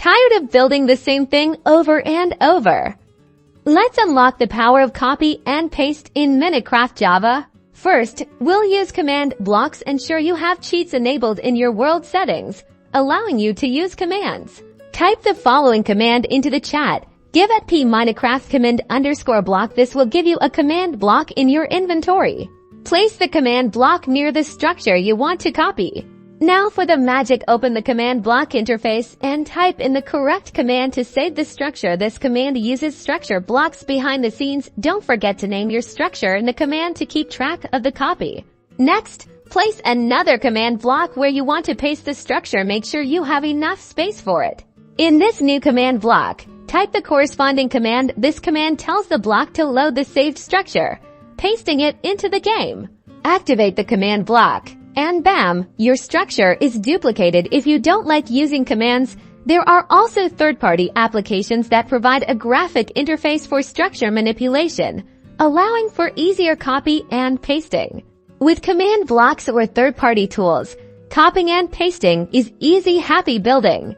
Tired of building the same thing over and over? Let's unlock the power of copy and paste in Minecraft Java. First, we'll use command blocks. Ensure you have cheats enabled in your world settings, allowing you to use commands. Type the following command into the chat. Give at p Minecraft command _block. This will give you a command block in your inventory. Place the command block near the structure you want to copy. Now for the magic, open the command block interface and type in the correct command to save the structure. This command uses structure blocks behind the scenes. Don't forget to name your structure in the command to keep track of the copy. Next, place another command block where you want to paste the structure. Make sure you have enough space for it. In this new command block, type the corresponding command. This command tells the block to load the saved structure, pasting it into the game. Activate the command block, and bam, your structure is duplicated. If you don't like using commands, there are also third-party applications that provide a graphic interface for structure manipulation, allowing for easier copy and pasting. With command blocks or third-party tools, copying and pasting is easy, happy building.